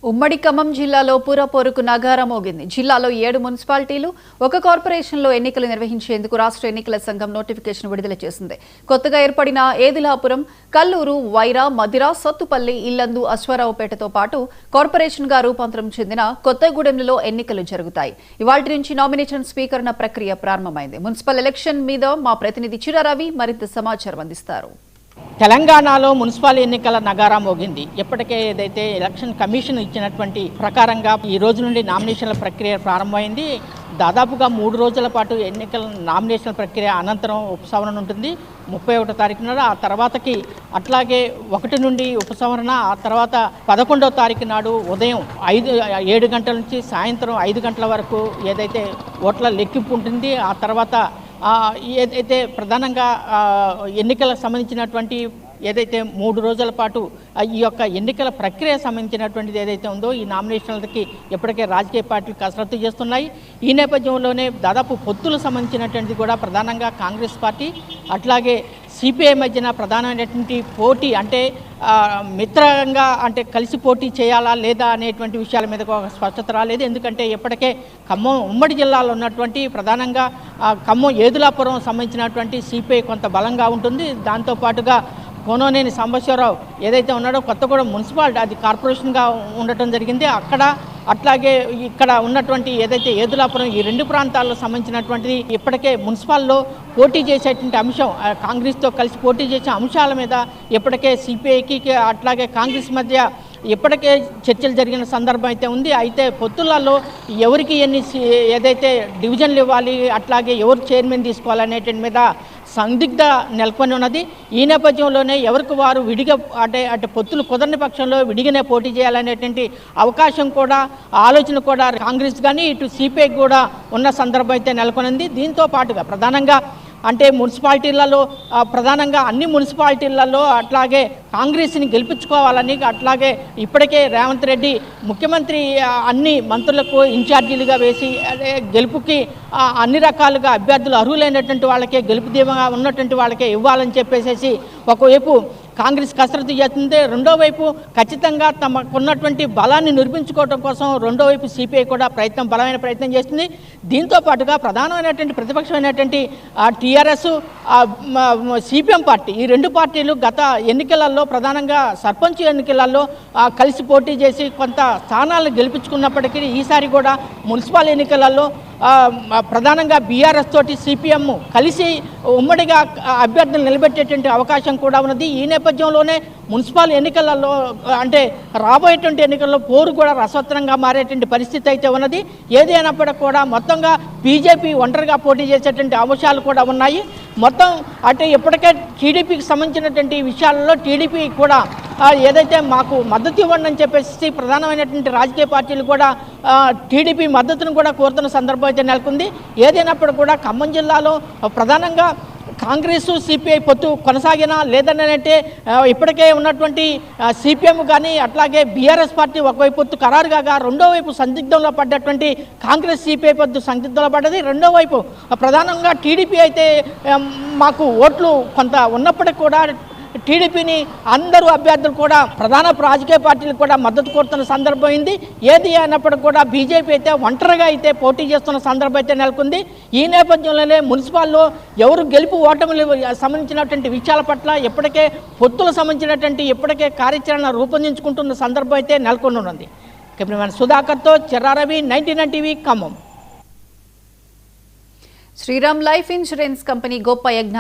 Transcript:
ఉమ్మడి ఖమ్మం జిల్లాలో పురపోరుకు నగారా మోగింది. జిల్లాలో 7 మున్సిపాలిటీలు, ఒక కార్పొరేషన్లో ఎన్నికలు నిర్వహించేందుకు రాష్ట్ర ఎన్నికల సంఘం నోటిఫికేషన్ విడుదల చేసింది. కొత్తగా ఏర్పడిన ఏదిలాపురం, కల్లూరు, వైరా, మదిర, సత్తుపల్లి, ఇల్లందు, అశ్వారావుపేటతో పాటు కార్పొరేషన్గా రూపాంతరం చెందిన కొత్తగూడెంలలో ఎన్నికలు జరుగుతాయి. ఇవాళ్టి నుంచి నామినేషన్ స్వీకరణ ప్రక్రియ ప్రారంభమైంది. మున్సిపల్ ఎలక్షన్ మీద మా ప్రతినిధి చిరారవి మరింత సమాచారం అందిస్తారు. తెలంగాణలో మున్సిపల్ ఎన్నికల నగారా మోగింది. ఇప్పటికే ఏదైతే ఎలక్షన్ కమిషన్ ఇచ్చినటువంటి ప్రకారంగా ఈ రోజు నుండి నామినేషన్ల ప్రక్రియ ప్రారంభమైంది. దాదాపుగా 3 రోజుల పాటు ఎన్నికల నామినేషన్ల ప్రక్రియ అనంతరం ఉపసంహరణ ఉంటుంది. 31వ తారీఖు నాడు, ఆ తర్వాతకి అట్లాగే 1 నుండి ఉపసంహరణ, ఆ తర్వాత 11వ తారీఖు నాడు ఉదయం 7 గంటల నుంచి సాయంత్రం 5 గంటల వరకు ఏదైతే ఓట్ల లెక్కింపు ఉంటుంది. ఆ తర్వాత ఏదైతే ప్రధానంగా ఎన్నికలకు సంబంధించినటువంటి ఏదైతే 3 రోజుల పాటు ఈ యొక్క ఎన్నికల ప్రక్రియ సంబంధించినటువంటిది ఏదైతే ఉందో ఈ నామినేషన్లకి ఇప్పటికే రాజకీయ పార్టీలు కసరత్తు చేస్తున్నాయి. ఈ నేపథ్యంలోనే దాదాపు పొత్తులకు సంబంధించినటువంటిది కూడా ప్రధానంగా కాంగ్రెస్ పార్టీ అట్లాగే సిపిఐ మధ్యన ప్రధానమైనటువంటి పోటీ, అంటే మిత్రంగా అంటే కలిసి పోటీ చేయాలా లేదా అనేటువంటి విషయాల మీద ఒక స్పష్టత రాలేదు. ఎందుకంటే ఇప్పటికే ఖమ్మం ఉమ్మడి జిల్లాలో ఉన్నటువంటి ప్రధానంగా ఖమ్మం ఏదులాపురం సంబంధించినటువంటి సిపిఐ కొంత బలంగా ఉంటుంది. దాంతోపాటుగా కోననేని సాంబశివరావు ఏదైతే ఉన్నాడో కొత్తగూడెం మున్సిపాలిటీ అది కార్పొరేషన్గా ఉండటం జరిగింది. అక్కడ అట్లాగే ఇక్కడ ఉన్నటువంటి ఏదైతే ఏదులాపురం ఈ 2 ప్రాంతాల్లో సంబంధించినటువంటిది ఇప్పటికే మున్సిపాల్లో పోటీ చేసేటువంటి అంశం, కాంగ్రెస్తో కలిసి పోటీ చేసే అంశాల మీద ఇప్పటికే సిపిఐకి అట్లాగే కాంగ్రెస్ మధ్య ఇప్పటికే చర్చలు జరిగిన సందర్భం అయితే ఉంది. అయితే పొత్తులలో ఎవరికి ఎన్ని ఏదైతే డివిజన్లు ఇవ్వాలి, అట్లాగే ఎవరు చైర్మన్ తీసుకోవాలనేటువంటి మీద సందిగ్ధ నెలకొని ఉన్నది. ఈ నేపథ్యంలోనే ఎవరికి వారు విడిగా అంటే పొత్తులు కుదరని పక్షంలో విడిగానే పోటీ చేయాలనేటువంటి అవకాశం కూడా, ఆలోచన కూడా కాంగ్రెస్ కానీ ఇటు సిపిఐ కూడా ఉన్న సందర్భం అయితే నెలకొనింది. దీంతో పాటుగా ప్రధానంగా అంటే మున్సిపాలిటీలలో ప్రధానంగా అన్ని మున్సిపాలిటీలలో అట్లాగే కాంగ్రెస్ని గెలిపించుకోవాలని, అట్లాగే ఇప్పటికే రేవంత్ రెడ్డి ముఖ్యమంత్రి అన్ని మంత్రులకు ఇన్ఛార్జీలుగా వేసి గెలుపుకి అన్ని రకాలుగా అభ్యర్థులు అర్హులైనటువంటి వాళ్ళకే, గెలుపు ధీమంగా ఉన్నటువంటి వాళ్ళకే ఇవ్వాలని చెప్పేసి ఒకవైపు కాంగ్రెస్ కసరత్తు చేస్తుంది. రెండో వైపు ఖచ్చితంగా తమకున్నటువంటి బలాన్ని నిరూపించుకోవడం కోసం రెండో వైపు సిపిఐ కూడా బలమైన ప్రయత్నం చేస్తుంది. దీంతో పాటుగా ప్రధానమైనటువంటి ప్రతిపక్షమైనటువంటి టీఆర్ఎస్, సిపిఎం పార్టీ, ఈ 2 పార్టీలు గత ఎన్నికలలో ప్రధానంగా సర్పంచ్ ఎన్నికలలో కలిసి పోటీ చేసి కొంత స్థానాలను గెలిపించుకున్నప్పటికీ ఈసారి కూడా మున్సిపల్ ఎన్నికలలో ప్రధానంగా బీఆర్ఎస్ తోటి సిపిఎం కలిసి ఉమ్మడిగా అభ్యర్థులు నిలబెట్టేటువంటి అవకాశం కూడా ఉన్నది. ఈ నేపథ్యంలోనే మున్సిపల్ ఎన్నికలలో అంటే రాబోయేటువంటి ఎన్నికల్లో పోరు కూడా రసవత్తరంగా మారేటువంటి పరిస్థితి అయితే ఉన్నది. ఏది అయినప్పటికీ కూడా మొత్తంగా బీజేపీ ఒంటరిగా పోటీ చేసేటువంటి అంశాలు కూడా ఉన్నాయి. మొత్తం అంటే ఇప్పటికే టీడీపీకి సంబంధించినటువంటి విషయాలలో టీడీపీ కూడా ఏదైతే మాకు మద్దతు ఇవ్వండి అని చెప్పేసి ప్రధానమైనటువంటి రాజకీయ పార్టీలు కూడా టీడీపీ మద్దతును కూడా కోరుతున్న సందర్భం అయితే నెలకొంది. ఏదైనప్పుడు కూడా ఖమ్మం జిల్లాలో ప్రధానంగా కాంగ్రెస్ సిపిఐ పొత్తు కొనసాగినా లేదనంటే ఇప్పటికే ఉన్నటువంటి సిపిఎం కానీ అట్లాగే బీఆర్ఎస్ పార్టీ ఒకవైపు పొత్తు ఖరారు కాగా రెండో వైపు సందిగ్ధంలో పడ్డటువంటి కాంగ్రెస్ సిపిఐ పొత్తు సందిగ్ధంలో పడ్డది. రెండో వైపు ప్రధానంగా టీడీపీ అయితే మాకు ఓట్లు కొంత ఉన్నప్పటికీ కూడా టీడీపీని అందరూ అభ్యర్థులు కూడా ప్రధాన రాజకీయ పార్టీలకు కూడా మద్దతు కోరుతున్న సందర్భం అయింది. ఏది అయినప్పటికీ కూడా బీజేపీ అయితే ఒంటరిగా అయితే పోటీ చేస్తున్న సందర్భం అయితే నెలకొంది. ఈ నేపథ్యంలోనే మున్సిపాల్లో ఎవరు గెలుపు ఓటములు సంబంధించినటువంటి విషయాల పట్ల ఇప్పటికే పొత్తులకు సంబంధించినటువంటి ఇప్పటికే కార్యాచరణ రూపొందించుకుంటున్న సందర్భం అయితే నెలకొని ఉన్నది. కెమెరామెన్ సుధాకర్తో Chiraravi, 99 TV, Khammam. Sriram life insurance company గొప్ప యజ్ఞాన్ని